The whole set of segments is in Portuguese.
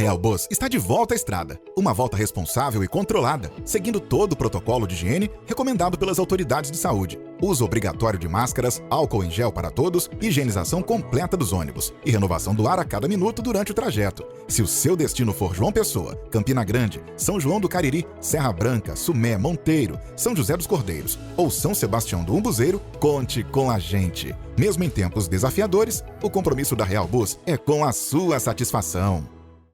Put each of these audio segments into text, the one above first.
Real Bus está de volta à estrada. Uma volta responsável e controlada, seguindo todo o protocolo de higiene recomendado pelas autoridades de saúde. Uso obrigatório de máscaras, álcool em gel para todos, higienização completa dos ônibus e renovação do ar a cada minuto durante o trajeto. Se o seu destino for João Pessoa, Campina Grande, São João do Cariri, Serra Branca, Sumé, Monteiro, São José dos Cordeiros ou São Sebastião do Umbuzeiro, conte com a gente. Mesmo em tempos desafiadores, o compromisso da Real Bus é com a sua satisfação.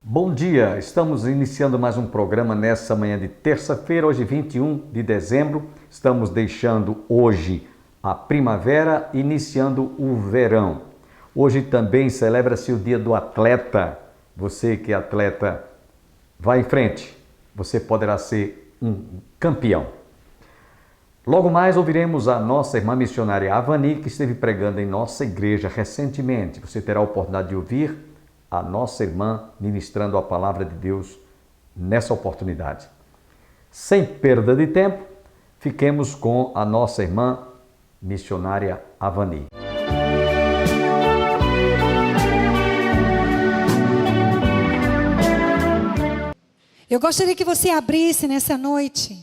Bom dia, estamos iniciando mais um programa nessa manhã de terça-feira, hoje 21 de dezembro. Estamos deixando hoje a primavera, iniciando o verão. Hoje também celebra-se o Dia do Atleta. Você que é atleta, vá em frente, você poderá ser um campeão. Logo mais ouviremos a nossa irmã missionária Avani, que esteve pregando em nossa igreja recentemente. Você terá a oportunidade de ouvir a nossa irmã ministrando a palavra de Deus nessa oportunidade. Sem perda de tempo, fiquemos com a nossa irmã missionária Avani. Eu gostaria que você abrisse nessa noite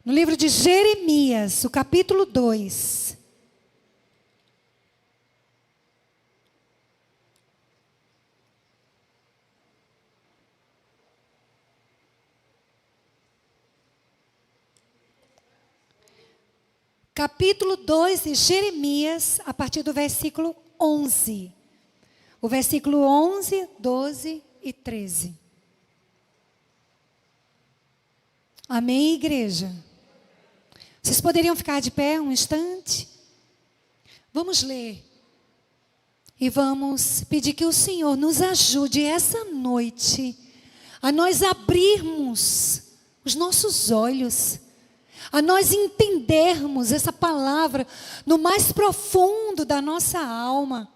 no livro de Jeremias, o capítulo 2. Capítulo 2 de Jeremias, a partir do versículo 11. O versículo 11, 12 e 13. Amém, igreja? Vocês poderiam ficar de pé um instante? Vamos ler. E vamos pedir que o Senhor nos ajude essa noite a nós abrirmos os nossos olhos, a nós entendermos essa palavra no mais profundo da nossa alma.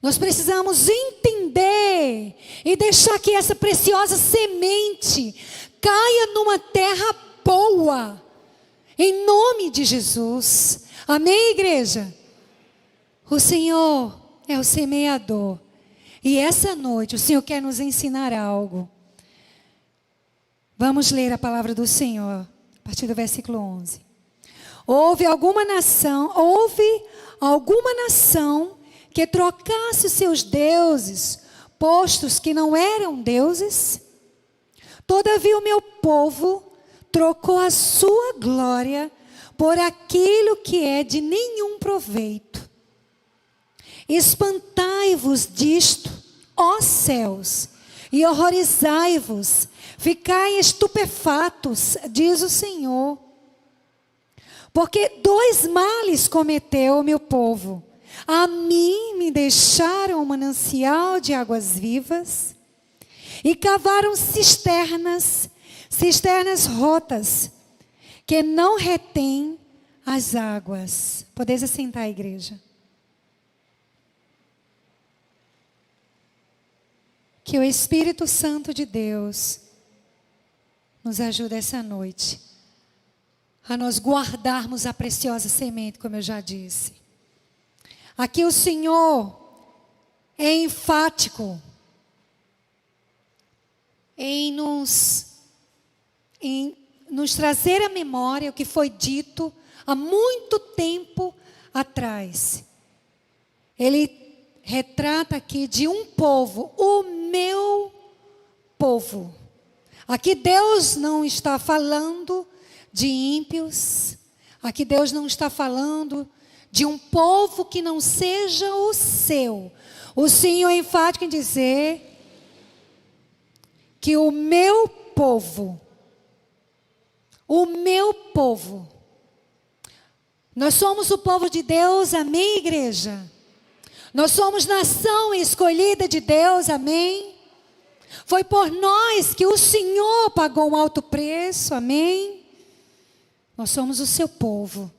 Nós precisamos entender e deixar que essa preciosa semente caia numa terra boa, em nome de Jesus. Amém, igreja? O Senhor é o semeador. E essa noite o Senhor quer nos ensinar algo. Vamos ler a palavra do Senhor, a partir do versículo 11. Houve alguma nação que trocasse os seus deuses, postos que não eram deuses? Todavia o meu povo trocou a sua glória por aquilo que é de nenhum proveito. Espantai-vos disto, ó céus, e horrorizai-vos, ficai estupefatos, diz o Senhor. Porque dois males cometeu o meu povo. A mim me deixaram um manancial de águas vivas e cavaram cisternas rotas, que não retêm as águas. Podeis assentar, igreja. Que o Espírito Santo de Deus nos ajude essa noite a nós guardarmos a preciosa semente, como eu já disse. Aqui o Senhor é enfático em nos trazer à memória o que foi dito há muito tempo atrás. Ele retrata aqui de um povo, o meu povo. Aqui Deus não está falando de ímpios. Aqui Deus não está falando de um povo que não seja o seu. O Senhor é enfático em dizer que o meu povo, nós somos o povo de Deus, amém, igreja? Nós somos nação escolhida de Deus, amém? Foi por nós que o Senhor pagou um alto preço, amém? Nós somos o seu povo.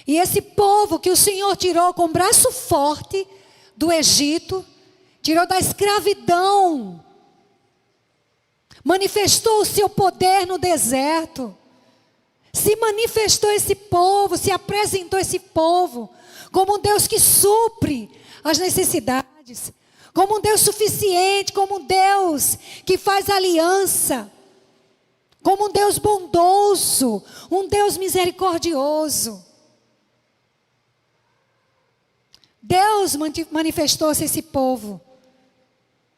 E esse povo que o Senhor tirou com braço forte do Egito, tirou da escravidão, manifestou o seu poder no deserto, se manifestou esse povo, se apresentou esse povo como um Deus que supre as necessidades, como um Deus suficiente, como um Deus que faz aliança, como um Deus bondoso, um Deus misericordioso. Deus manifestou-se a esse povo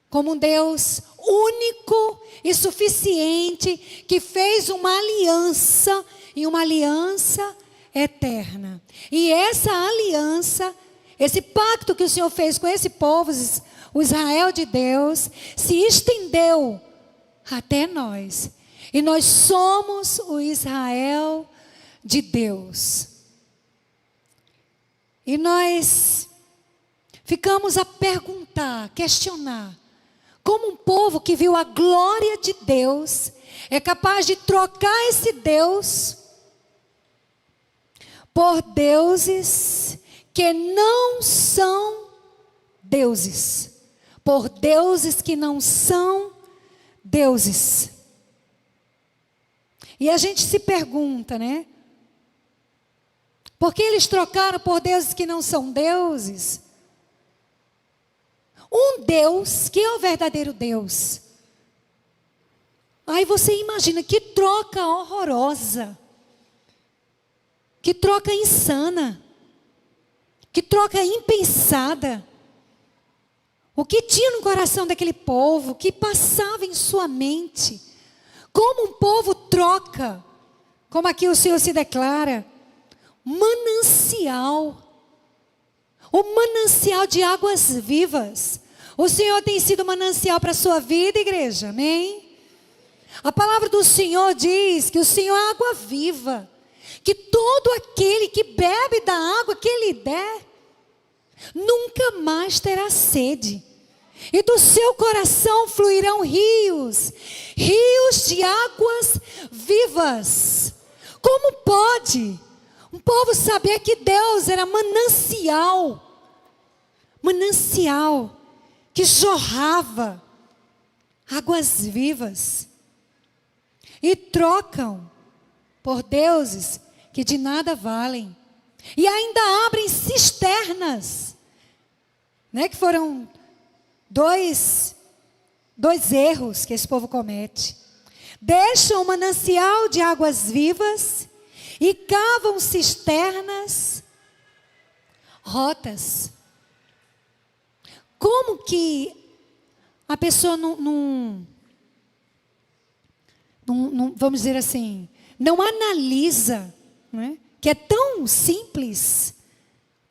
como um Deus único e suficiente, que fez uma aliança, e uma aliança eterna. E essa aliança, esse pacto que o Senhor fez com esse povo, o Israel de Deus, se estendeu até nós. E nós somos o Israel de Deus. E nós ficamos a perguntar, questionar, como um povo que viu a glória de Deus é capaz de trocar esse Deus por deuses que não são deuses, por deuses que não são deuses. E a gente se pergunta, né? Por que eles trocaram por deuses que não são deuses? Um Deus que é o verdadeiro Deus. Aí você imagina que troca horrorosa, que troca insana, que troca impensada. O que tinha no coração daquele povo, que passava em sua mente. Como um povo troca, como aqui o Senhor se declara, manancial. O manancial de águas vivas. O Senhor tem sido manancial para a sua vida, igreja, amém? A palavra do Senhor diz que o Senhor é água viva, que todo aquele que bebe da água que Ele der, nunca mais terá sede. E do seu coração fluirão rios, rios de águas vivas. Como pode um povo saber que Deus era manancial, que jorrava águas vivas, e trocam por deuses que de nada valem, e ainda abrem cisternas, né, que foram dois erros que esse povo comete. Deixam o manancial de águas vivas e cavam cisternas rotas. Como que a pessoa não, vamos dizer assim, não analisa, né, que é tão simples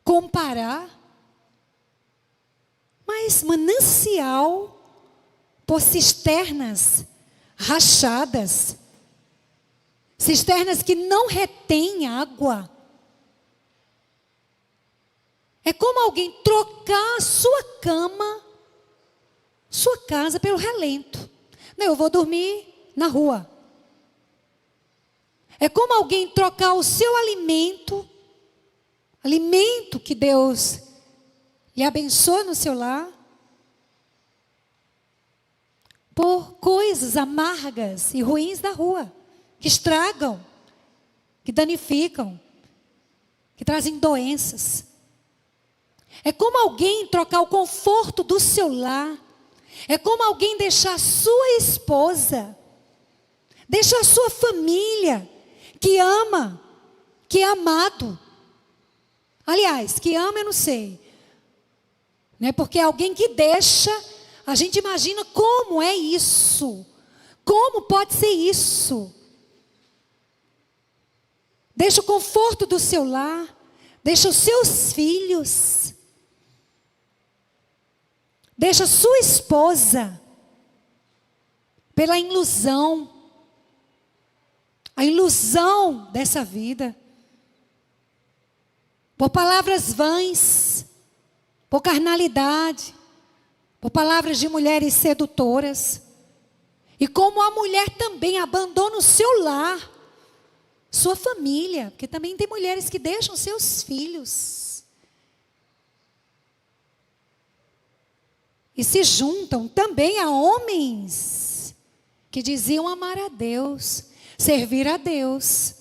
comparar, mas manancial por cisternas rachadas, cisternas que não retêm água. É como alguém trocar a sua cama, sua casa pelo relento. Não, eu vou dormir na rua. É como alguém trocar o seu alimento que Deus lhe abençoa no seu lar, por coisas amargas e ruins da rua, que estragam, que danificam, que trazem doenças. É como alguém trocar o conforto do seu lar. É como alguém deixar sua esposa, deixar sua família, que ama, que é amado. Aliás, que ama eu não sei, né? Porque alguém que deixa, a gente imagina como é isso. Como pode ser isso? Deixa o conforto do seu lar, deixa os seus filhos, deixa sua esposa pela ilusão, a ilusão dessa vida, por palavras vãs, por carnalidade, por palavras de mulheres sedutoras. E como a mulher também abandona o seu lar, sua família, porque também tem mulheres que deixam seus filhos e se juntam também a homens que diziam amar a Deus, servir a Deus.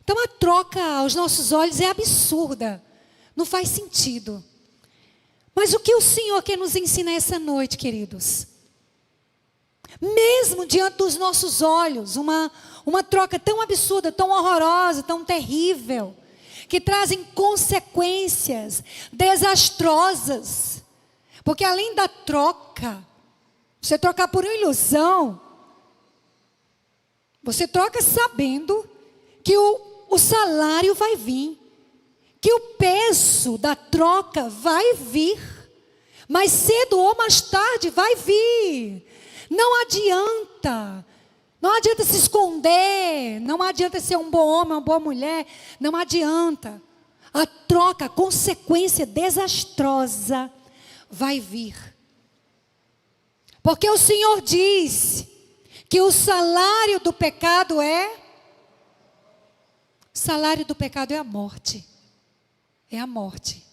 Então a troca aos nossos olhos é absurda, não faz sentido. Mas o que o Senhor quer nos ensinar essa noite, queridos? Mesmo diante dos nossos olhos, uma troca tão absurda, tão horrorosa, tão terrível, que trazem consequências desastrosas. Porque além da troca, você trocar por uma ilusão, você troca sabendo que o salário vai vir, que o peso da troca vai vir, mais cedo ou mais tarde vai vir. Não adianta se esconder, não adianta ser um bom homem, uma boa mulher, não adianta. A troca, a consequência desastrosa vai vir. Porque o Senhor diz que o salário do pecado é a morte. É a morte.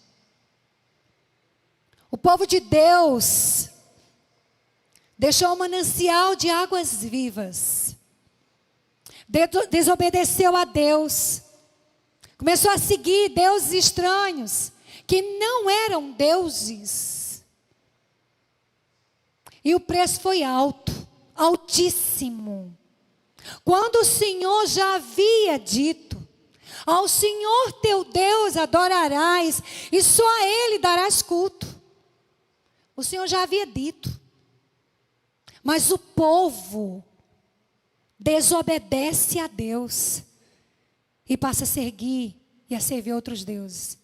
O povo de Deus deixou um manancial de águas vivas. Desobedeceu a Deus. Começou a seguir deuses estranhos, que não eram deuses. E o preço foi alto, altíssimo. Quando o Senhor já havia dito: ao Senhor teu Deus adorarás, e só a Ele darás culto. O Senhor já havia dito. Mas o povo desobedece a Deus e passa a seguir e a servir outros deuses.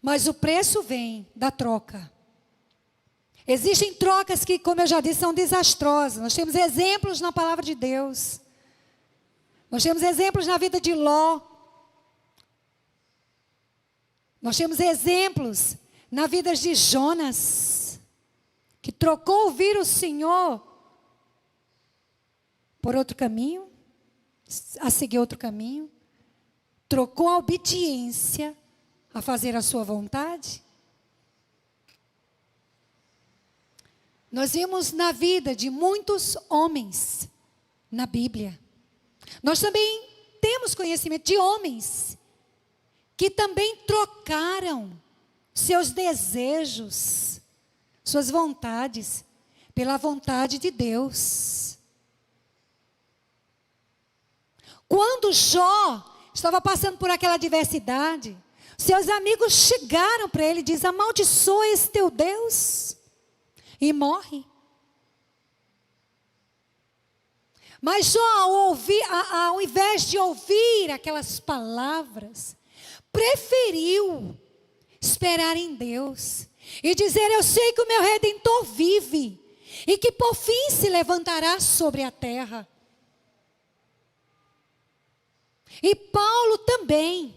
Mas o preço vem da troca. Existem trocas que, como eu já disse, são desastrosas. Nós temos exemplos na palavra de Deus. Nós temos exemplos na vida de Ló. Nós temos exemplos na vida de Jonas, que trocou ouvir o Senhor por outro caminho, a seguir outro caminho, trocou a obediência a fazer a sua vontade. Nós vimos na vida de muitos homens na Bíblia. Nós também temos conhecimento de homens que também trocaram seus desejos, suas vontades, pela vontade de Deus. Quando Jó estava passando por aquela adversidade, seus amigos chegaram para ele e dizem: amaldiçoa esse teu Deus, e morre. Mas Jó, ao invés de ouvir aquelas palavras, preferiu esperar em Deus e dizer: eu sei que o meu Redentor vive e que por fim se levantará sobre a terra. E Paulo também,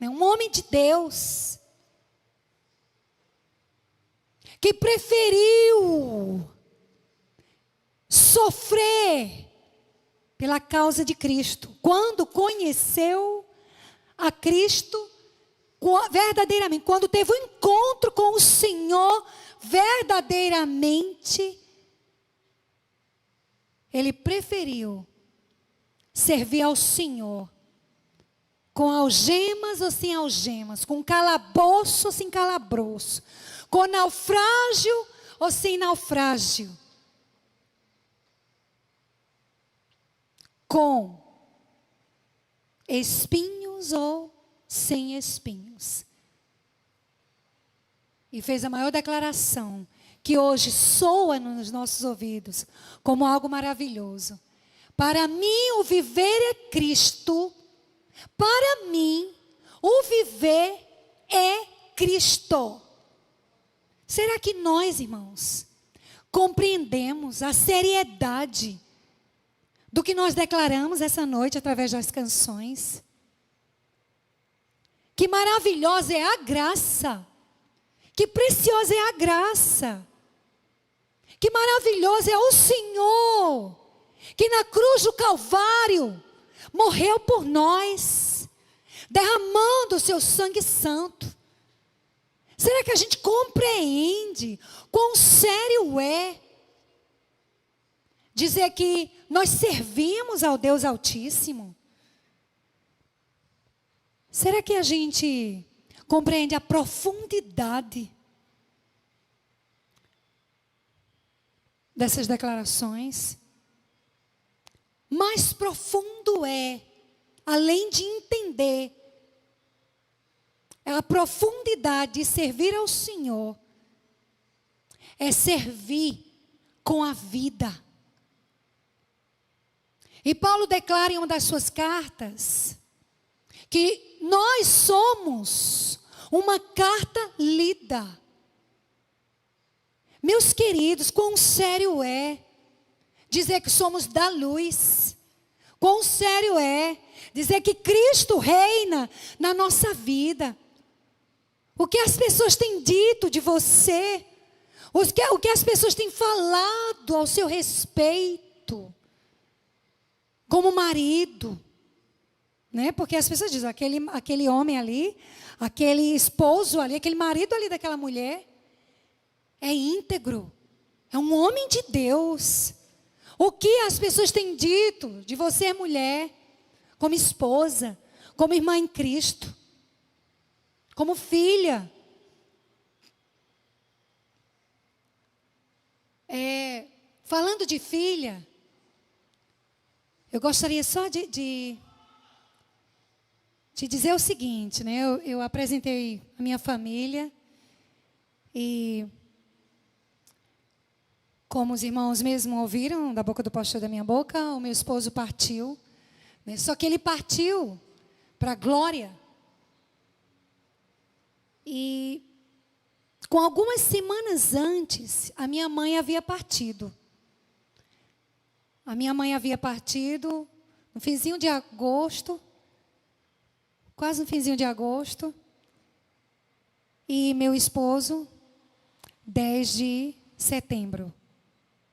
um homem de Deus, que preferiu sofrer pela causa de Cristo, quando conheceu a Cristo verdadeiramente, quando teve um encontro com o Senhor verdadeiramente, ele preferiu servir ao Senhor com algemas ou sem algemas, com calabouço ou sem calabouço, com naufrágio ou sem naufrágio, com espinhos ou sem espinhos. E fez a maior declaração, que hoje soa nos nossos ouvidos como algo maravilhoso. Para mim o viver é Cristo. Para mim o viver é Cristo. Será que nós, irmãos, compreendemos a seriedade do que nós declaramos essa noite através das canções? Que maravilhosa é a graça. Que preciosa é a graça. Que maravilhoso é o Senhor, que na cruz do Calvário morreu por nós, derramando o seu sangue santo. Será que a gente compreende quão sério é dizer que nós servimos ao Deus Altíssimo? Será que a gente compreende a profundidade dessas declarações, mais profundo é, além de entender, a profundidade de servir ao Senhor, é servir com a vida. E Paulo declara em uma das suas cartas, que nós somos uma carta lida. Meus queridos, quão sério é dizer que somos da luz. Quão sério é dizer que Cristo reina na nossa vida. O que as pessoas têm dito de você, o que as pessoas têm falado ao seu respeito, como marido, né? Porque as pessoas dizem, aquele homem ali, aquele esposo ali, aquele marido ali daquela mulher, é íntegro, é um homem de Deus. O que as pessoas têm dito de você, mulher, como esposa, como irmã em Cristo, como filha? Falando de filha, eu gostaria só de dizer o seguinte, né? Eu apresentei a minha família e, como os irmãos mesmo ouviram da boca do pastor da minha boca, o meu esposo partiu, né? Só que ele partiu para a glória. E com algumas semanas antes, a minha mãe havia partido. A minha mãe havia partido no finzinho de agosto, quase no finzinho de agosto. E meu esposo, 10 de setembro.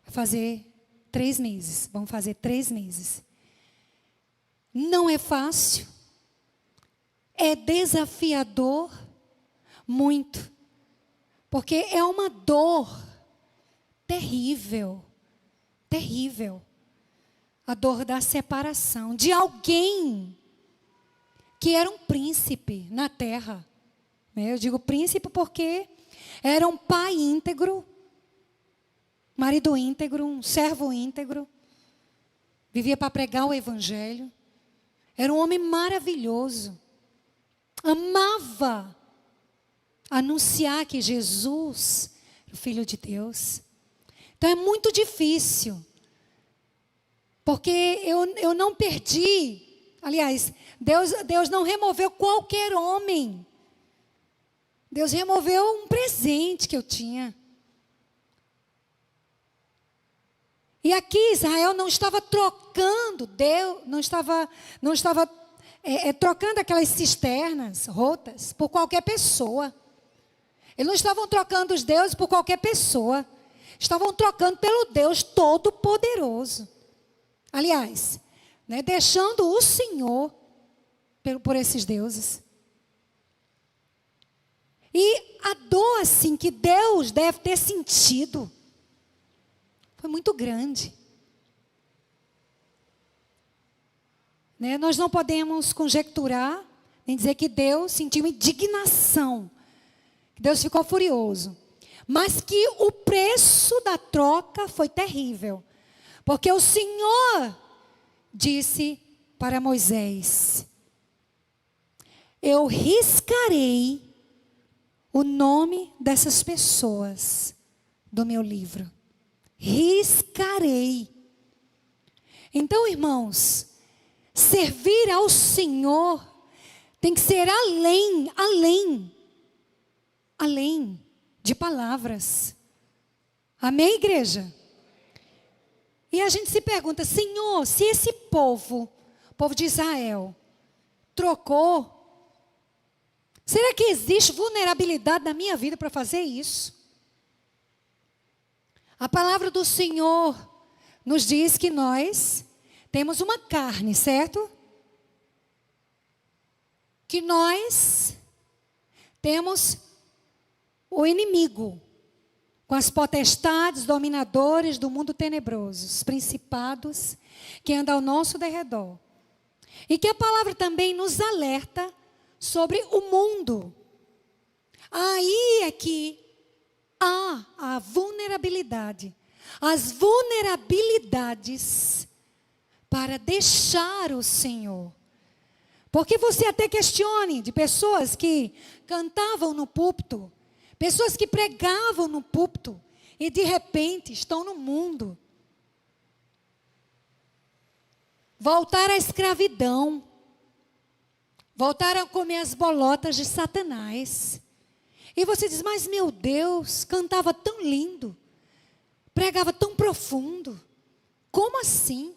Vai fazer 3 meses. Vamos fazer 3 meses. Não é fácil. É desafiador. Muito. Porque é uma dor terrível. Terrível. A dor da separação de alguém que era um príncipe na terra. Eu digo príncipe porque era um pai íntegro, marido íntegro, um servo íntegro. Vivia para pregar o evangelho. Era um homem maravilhoso. Amava anunciar que Jesus é o Filho de Deus. Então é muito difícil. Porque eu não perdi. Aliás, Deus não removeu qualquer homem. Deus removeu um presente que eu tinha. E aqui Israel não estava trocando, Deus não estava trocando aquelas cisternas rotas por qualquer pessoa. Eles não estavam trocando os deuses por qualquer pessoa. Estavam trocando pelo Deus Todo-Poderoso. Aliás, né, deixando o Senhor por esses deuses. E a dor assim que Deus deve ter sentido foi muito grande. Né? Nós não podemos conjecturar, nem dizer que Deus sentiu indignação, que Deus ficou furioso. Mas que o preço da troca foi terrível. Porque o Senhor disse para Moisés: eu riscarei o nome dessas pessoas do meu livro. Riscarei. Então, irmãos, servir ao Senhor tem que ser além de palavras. Amém, igreja? E a gente se pergunta, Senhor, se esse povo, o povo de Israel, trocou, será que existe vulnerabilidade na minha vida para fazer isso? A palavra do Senhor nos diz que nós temos uma carne, certo? Que nós temos o inimigo, com as potestades, dominadores do mundo tenebroso, os principados que andam ao nosso derredor. E que a palavra também nos alerta sobre o mundo Aí é que há a vulnerabilidade. As vulnerabilidades para deixar o Senhor. Porque você até questione de pessoas que cantavam no púlpito, pessoas que pregavam no púlpito e de repente estão no mundo. Voltaram à escravidão. Voltaram a comer as bolotas de Satanás. E você diz, mas meu Deus, cantava tão lindo, pregava tão profundo. Como assim?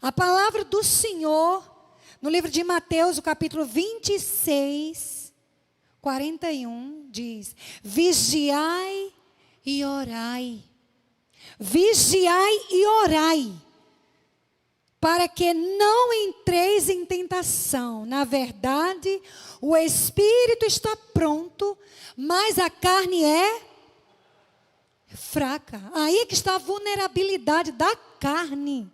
A palavra do Senhor, no livro de Mateus, o capítulo 26, 41, diz: vigiai e orai. Vigiai e orai, para que não entreis em tentação. Na verdade, o espírito está pronto, mas a carne é fraca. Aí é que está a vulnerabilidade da carne.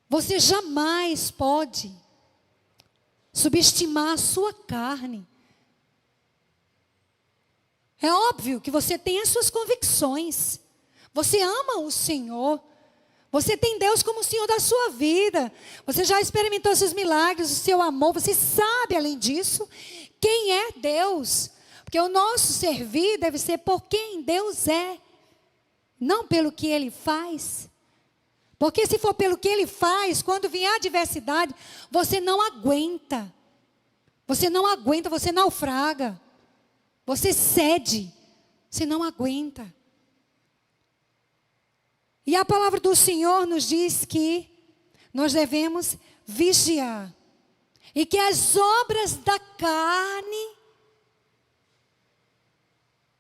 Você jamais pode subestimar a sua carne. É óbvio que você tem as suas convicções. Você ama o Senhor. Você tem Deus como o Senhor da sua vida. Você já experimentou seus milagres, o seu amor. Você sabe, além disso, quem é Deus. Porque o nosso servir deve ser por quem Deus é, não pelo que Ele faz. Porque se for pelo que Ele faz, quando vier a adversidade, você não aguenta. Você não aguenta, você naufraga. Você cede, você não aguenta. E a palavra do Senhor nos diz que nós devemos vigiar. E que as obras da carne,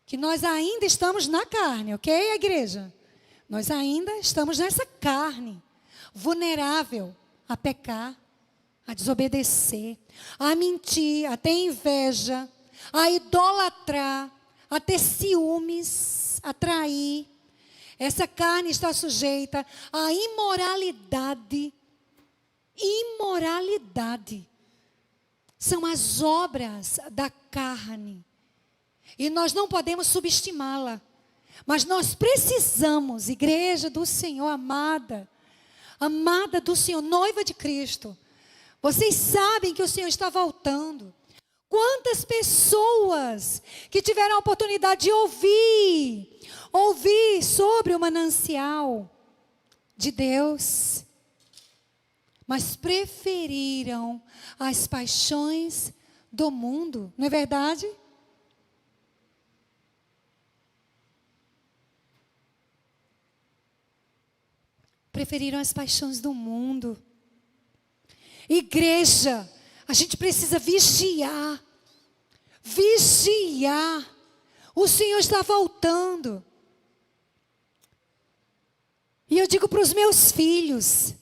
que nós ainda estamos na carne, ok, igreja? Nós ainda estamos nessa carne, vulnerável a pecar, a desobedecer, a mentir, a ter inveja, a idolatrar, a ter ciúmes, a trair. Essa carne está sujeita à imoralidade. Imoralidade. São as obras da carne. E nós não podemos subestimá-la. Mas nós precisamos, igreja do Senhor amada, amada do Senhor, noiva de Cristo. Vocês sabem que o Senhor está voltando. Quantas pessoas que tiveram a oportunidade de ouvir sobre o manancial de Deus, mas preferiram as paixões do mundo, não é verdade? Preferiram as paixões do mundo. Igreja, a gente precisa vigiar. Vigiar. O Senhor está voltando. E eu digo para os meus filhos,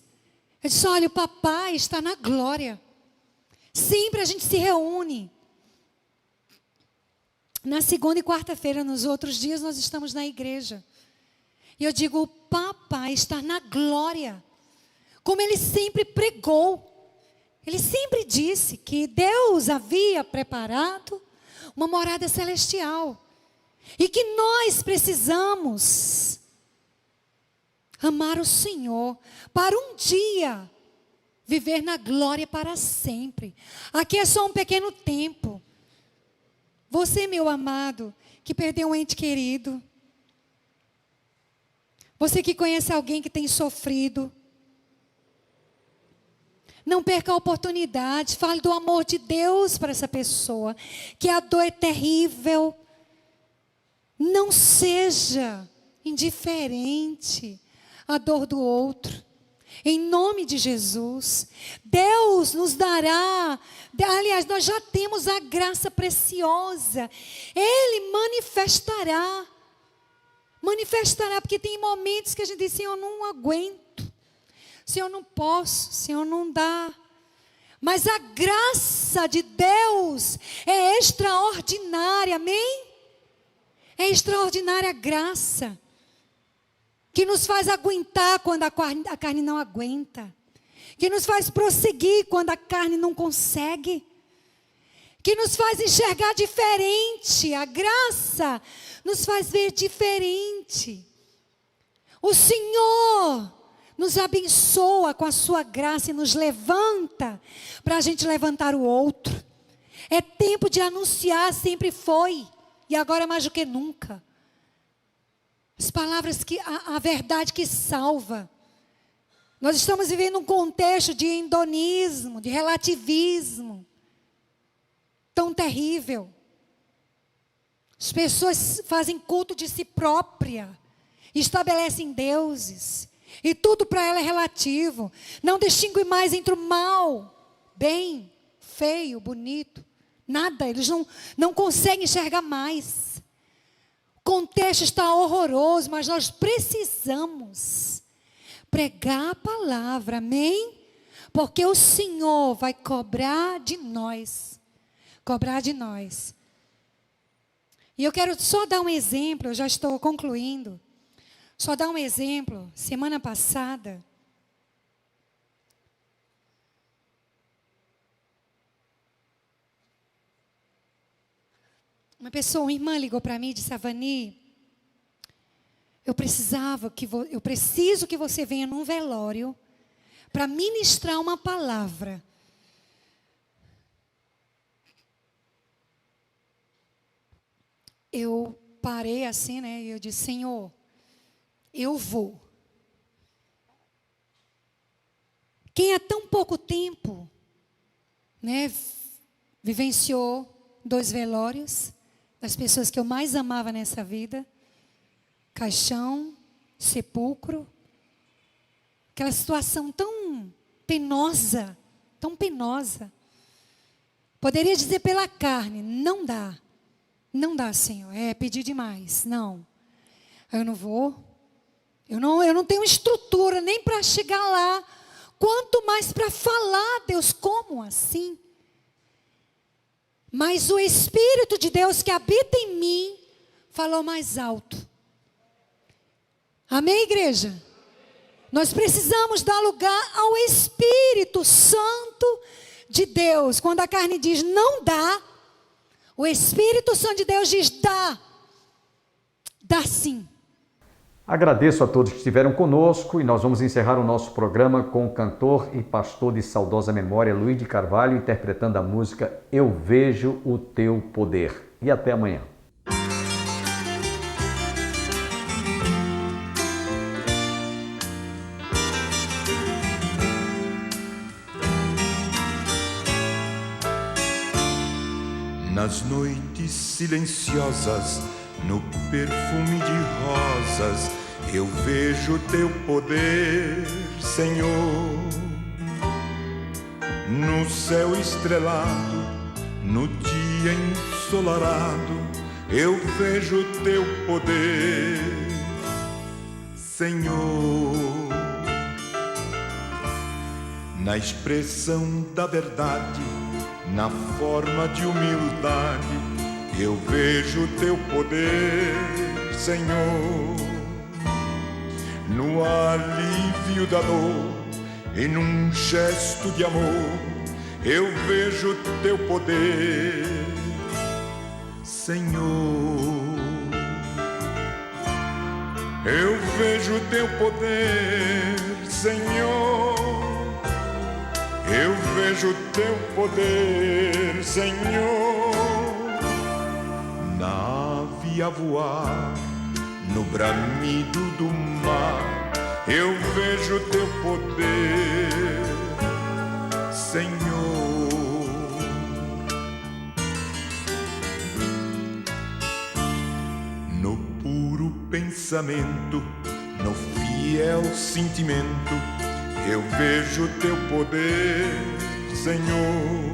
eu disse, olha, o papai está na glória. Sempre a gente se reúne. Na segunda e quarta-feira, nos outros dias, nós estamos na igreja. E eu digo, o papai está na glória. Como ele sempre pregou. Ele sempre disse que Deus havia preparado uma morada celestial. E que nós precisamos amar o Senhor para um dia viver na glória para sempre. Aqui é só um pequeno tempo. Você, meu amado, que perdeu um ente querido. Você que conhece alguém que tem sofrido. Não perca a oportunidade. Fale do amor de Deus para essa pessoa. Que a dor é terrível. Não seja indiferente à dor do outro. Em nome de Jesus. Deus nos dará. Aliás, nós já temos a graça preciosa. Ele manifestará. Manifestará, porque tem momentos que a gente diz, Senhor, eu não aguento. Senhor, eu não posso. Senhor, não dá. Mas a graça de Deus é extraordinária, amém? É extraordinária a graça. Que nos faz aguentar quando a carne não aguenta. Que nos faz prosseguir quando a carne não consegue. que nos faz enxergar diferente. A graça nos faz ver diferente. O Senhor nos abençoa com a sua graça e nos levanta para a gente levantar o outro. É tempo de anunciar, sempre foi, e agora mais do que nunca. As palavras a verdade que salva. Nós estamos vivendo um contexto de hedonismo, de relativismo, tão terrível. As pessoas fazem culto de si própria, estabelecem deuses, e tudo para ela é relativo. Não distingue mais entre o mal, bem, feio, bonito, nada. Eles não conseguem enxergar mais. O contexto está horroroso, mas nós precisamos pregar a palavra, amém? Porque o Senhor vai cobrar de nós. Cobrar de nós. E eu quero só dar um exemplo, eu já estou concluindo. Só dar um exemplo. Semana passada, uma irmã ligou para mim e disse: Avani, eu preciso que você venha num velório para ministrar uma palavra. Eu parei assim, né? E eu disse: Senhor, eu vou. Quem há tão pouco tempo, né, vivenciou 2 velórios das pessoas que eu mais amava nessa vida, caixão, sepulcro, aquela situação tão penosa, poderia dizer pela carne, não dá, Senhor, é pedir demais, não, eu não vou, eu não tenho estrutura nem para chegar lá, quanto mais para falar, Deus, como assim? Mas o Espírito de Deus que habita em mim, falou mais alto. Amém, igreja? Nós precisamos dar lugar ao Espírito Santo de Deus. Quando a carne diz não dá, o Espírito Santo de Deus diz dá. Dá sim. Agradeço a todos que estiveram conosco e nós vamos encerrar o nosso programa com o cantor e pastor de saudosa memória, Luiz de Carvalho, interpretando a música Eu Vejo o Teu Poder. E até amanhã. Nas noites silenciosas, no perfume de rosas, eu vejo teu poder, Senhor. No céu estrelado, no dia ensolarado, eu vejo teu poder, Senhor. Na expressão da verdade, na forma de humildade, eu vejo teu poder, Senhor. No alívio da dor e num gesto de amor, eu vejo teu poder, Senhor. Eu vejo teu poder, Senhor. Eu vejo teu poder, Senhor. Na ave a voar, no bramido do mar, eu vejo teu poder, Senhor. No puro pensamento, no fiel sentimento, eu vejo teu poder, Senhor.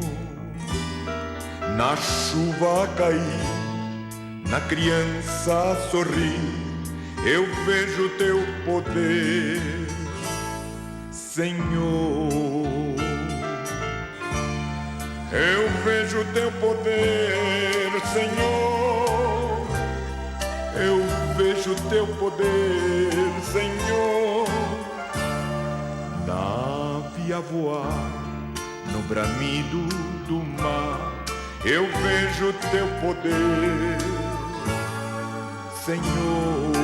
Na chuva a cair, na criança a sorrir, eu vejo teu poder, Senhor. Eu vejo teu poder, Senhor. Eu vejo teu poder, Senhor. Na ave a voar, no bramido do mar, eu vejo teu poder, Senhor.